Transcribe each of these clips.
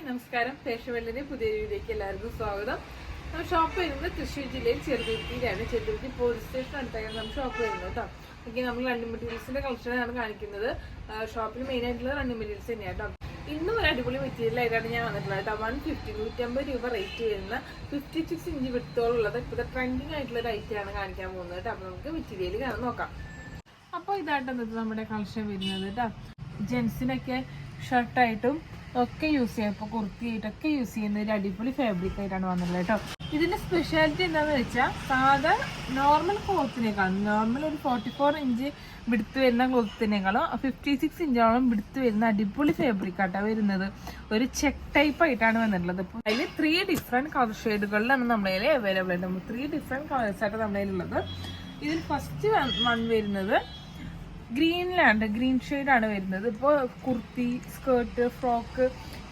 നമസ്കാരം. ഫാഷൻവെല്ലിന്റെ പുതിയ വീഡിയോയിലേക്ക് എല്ലാവർക്കും സ്വാഗതം. നമ്മുടെ ഷോപ്പ് വരുന്നത് തൃശ്ശൂർ ജില്ലയിൽ ചെറുതുരുത്തിയിലാണ്. ചെറുതുരുത്തി പോലീസ് സ്റ്റേഷൻ അടുത്തായാണ് നമ്മുടെ ഷോപ്പ് വരുന്നത് കേട്ടോ. ഓക്കെ, നമ്മൾ റണ്ണിങ് മെറ്റീരിയൽസിന്റെ കളക്ഷനാണ് കാണിക്കുന്നത്. ഷോപ്പിൽ മെയിൻ ആയിട്ടുള്ള റണ്ണിങ് മെറ്റീരിയൽസ് തന്നെയാണ് കേട്ടോ. ഇന്നും ഒരു അടിപൊളി മെറ്റീരിയൽ ആയിട്ടാണ് ഞാൻ വന്നിട്ടുള്ളത് കേട്ടോ. 150 150 രൂപ റേറ്റ് വരുന്ന 56 ഇഞ്ച് വിട്ടോളുള്ളത് ഇപ്പോഴത്തെ ട്രെൻഡിങ് ആയിട്ടുള്ള ഒരു ഐറ്റമാണ് കാണിക്കാൻ പോകുന്നത് കേട്ടോ. അപ്പോൾ നമുക്ക് മെറ്റീരിയൽ കാണാൻ നോക്കാം. അപ്പോൾ ഇതായിട്ടാണ് നമ്മുടെ കളക്ഷൻ വരുന്നത് കേട്ടോ. ജെൻസിനൊക്കെ ഷർട്ടായിട്ടും ഒക്കെ യൂസ് ചെയ്യാം. ഇപ്പോൾ കുർത്തിയായിട്ടൊക്കെ യൂസ് ചെയ്യുന്ന ഒരു അടിപൊളി ഫാബ്രിക് ആയിട്ടാണ് വന്നിട്ടുള്ളത് കേട്ടോ. ഇതിന്റെ സ്പെഷ്യാലിറ്റി എന്താണെന്ന് വെച്ചാൽ സാധാ നോർമൽ ക്ലോത്തിനേക്കാളും നോർമൽ ഒരു 44 ഇഞ്ച് വിടുത്ത് വരുന്ന ക്ലോത്തിനേക്കാളും 56 ഇഞ്ചോളം വിടുത്ത് വരുന്ന അടിപൊളി ഫാബ്രിക് ആയിട്ടാണ് വരുന്നത്. ഒരു ചെക്ക് ടൈപ്പ് ആയിട്ടാണ് വന്നിട്ടുള്ളത്. ഇപ്പോൾ അതിൽ 3 ഡിഫറെന്റ് കളർ ഷെയ്ഡുകളിലാണ് നമ്മുടെ കയ്യിൽ അവൈലബിൾ ആയിട്ട്. 3 ഡിഫറെന്റ് കളേഴ്സ് ആയിട്ട് നമ്മുടെ കയ്യിലുള്ളത്. ഇതിൽ ഫസ്റ്റ് വൺ വരുന്നത് ഗ്രീനിലാണ്. ഗ്രീൻ ഷെയ്ഡാണ് വരുന്നത്. ഇപ്പോൾ കുർത്തി, സ്കേർട്ട്, ഫ്രോക്ക്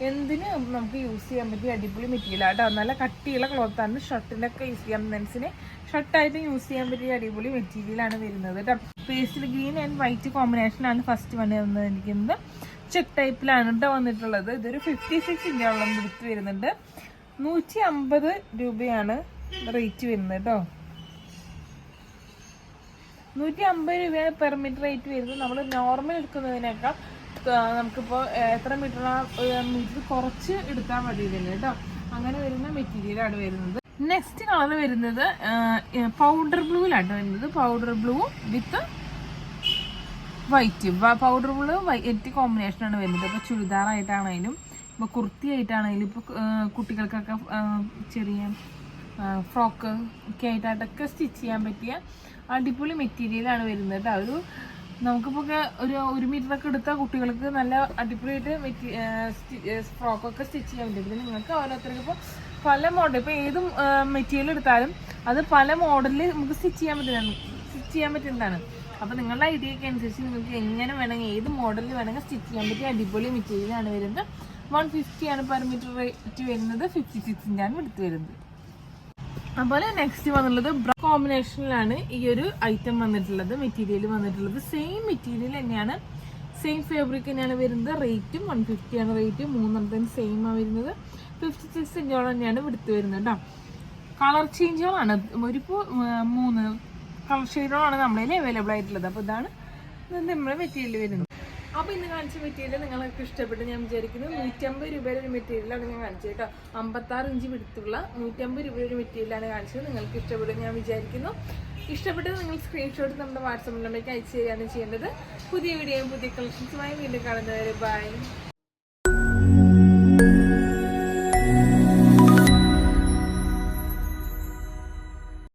എന്തിന് നമുക്ക് യൂസ് ചെയ്യാൻ പറ്റിയ അടിപൊളി മെറ്റീരിയൽ ആട്ടോ. നല്ല കട്ടിയുള്ള ക്ലോത്താണ്. ഷർട്ടിൻ്റെ ഒക്കെ യൂസ് ചെയ്യാം. മെൻസിന് ഷർട്ടായിട്ട് യൂസ് ചെയ്യാൻ പറ്റിയ അടിപൊളി മെറ്റീരിയലാണ് വരുന്നത് കേട്ടോ. പേസ്റ്റൽ ഗ്രീൻ ആൻഡ് വൈറ്റ് കോമ്പിനേഷനാണ് ഫസ്റ്റ് വന്നിരിക്കുന്നത്. ചെക്ക് ടൈപ്പിലാണ് കേട്ടോ വന്നിട്ടുള്ളത്. ഇതൊരു 56 ഇഞ്ചോളം വിടുത്ത് വരുന്നുണ്ട്. 150 രൂപയാണ് റേറ്റ് വരുന്നത് കേട്ടോ. 150 രൂപയാണ് പെർ മീറ്റർ റേറ്റ് വരുന്നത്. നമ്മൾ നോർമൽ എടുക്കുന്നതിനേക്കാൾ നമുക്കിപ്പോൾ എത്ര മീറ്റർ കുറച്ച് എടുത്താൽ മതിയില്ല കേട്ടോ. അങ്ങനെ വരുന്ന മെറ്റീരിയലാണ് വരുന്നത്. നെക്സ്റ്റ് കളർ വരുന്നത് പൗഡർ ബ്ലൂവിലാണ് വരുന്നത്. പൗഡർ ബ്ലൂ വിത്ത് വൈറ്റ്. പൗഡർ ബ്ലൂ വൈറ്റ് കോമ്പിനേഷനാണ് വരുന്നത്. ഇപ്പോൾ ചുരിദാറായിട്ടാണെങ്കിലും ഇപ്പോൾ കുർത്തി ആയിട്ടാണെങ്കിലും ഇപ്പോൾ കുട്ടികൾക്കൊക്കെ ചെറിയ ഫ്രോക്ക് ഒക്കെ ആയിട്ടൊക്കെ സ്റ്റിച്ച് ചെയ്യാൻ പറ്റിയ അടിപൊളി മെറ്റീരിയലാണ് വരുന്നത്. ഒരു നമുക്കിപ്പോൾ ഒരു മീറ്ററൊക്കെ എടുത്താൽ കുട്ടികൾക്ക് നല്ല അടിപൊളിയായിട്ട് ഫ്രോക്കൊക്കെ സ്റ്റിച്ച് ചെയ്യാൻ പറ്റും. പിന്നെ നിങ്ങൾക്ക് ഓരോരുത്തർക്ക് ഇപ്പോൾ പല മോഡൽ, ഇപ്പോൾ ഏത് മെറ്റീരിയൽ എടുത്താലും അത് പല മോഡലിൽ നമുക്ക് സ്റ്റിച്ച് ചെയ്യാൻ പറ്റുന്നതാണ്. അപ്പോൾ നിങ്ങളുടെ ഐഡിയയ്ക്ക് അനുസരിച്ച് നിങ്ങൾക്ക് എങ്ങനെ വേണമെങ്കിൽ ഏത് മോഡലിൽ വേണമെങ്കിൽ സ്റ്റിച്ച് ചെയ്യാൻ പറ്റിയ അടിപൊളി മെറ്റീരിയലാണ് വരുന്നത്. 150 ആണ് പെർ മീറ്റർ റേറ്റ് വരുന്നത്. 56 ഇഞ്ചാണ് എടുത്ത് വരുന്നത്. അതുപോലെ നെക്സ്റ്റ് വന്നുള്ളത് ബ്രൗൺ കോമ്പിനേഷനിലാണ് ഈ ഒരു ഐറ്റം വന്നിട്ടുള്ളത്. മെറ്റീരിയൽ വന്നിട്ടുള്ളത് സെയിം മെറ്റീരിയൽ തന്നെയാണ്, സെയിം ഫാബ്രിക് തന്നെയാണ് വരുന്നത്. റേറ്റും 150 ആണ് റേറ്റ്. മൂന്നെണ്ണത്തിന് സെയിം ആണ് വരുന്നത്. 56 ഇഞ്ചോളം തന്നെയാണ് എടുത്ത് വരുന്നത് കേട്ടോ. കളർ ചേഞ്ചുകളാണ് ഇപ്പോൾ 3 കളർ ഷെയ്ഡുകളാണ് നമ്മളതിൽ അവൈലബിൾ ആയിട്ടുള്ളത്. അപ്പോൾ ഇതാണ് നമ്മുടെ മെറ്റീരിയൽ വരുന്നത്. അപ്പോൾ ഇന്ന് കാണിച്ച മെറ്റീരിയൽ നിങ്ങൾക്ക് ഇഷ്ടപ്പെട്ട് ഞാൻ വിചാരിക്കുന്നു. 150 രൂപയുടെ ഒരു മെറ്റീരിയലാണ് ഞാൻ കാണിച്ചത് കേട്ടോ. 56 ഇഞ്ച് വിടുത്തുള്ള 150 രൂപയുടെ ഒരു മെറ്റീരിയലാണ് കാണിച്ചത്. നിങ്ങൾക്ക് ഇഷ്ടപ്പെടും ഞാൻ വിചാരിക്കുന്നു. ഇഷ്ടപ്പെട്ടത് നിങ്ങൾ സ്ക്രീൻഷോട്ട് നമ്മുടെ വാട്സാപ്പ് നമ്പറിലേക്ക് അയച്ചു തരികയാണ് ചെയ്യേണ്ടത്. പുതിയ വീഡിയോയും പുതിയ കളക്ഷൻസുമായി വീണ്ടും കാണുന്നവരെ ബൈ.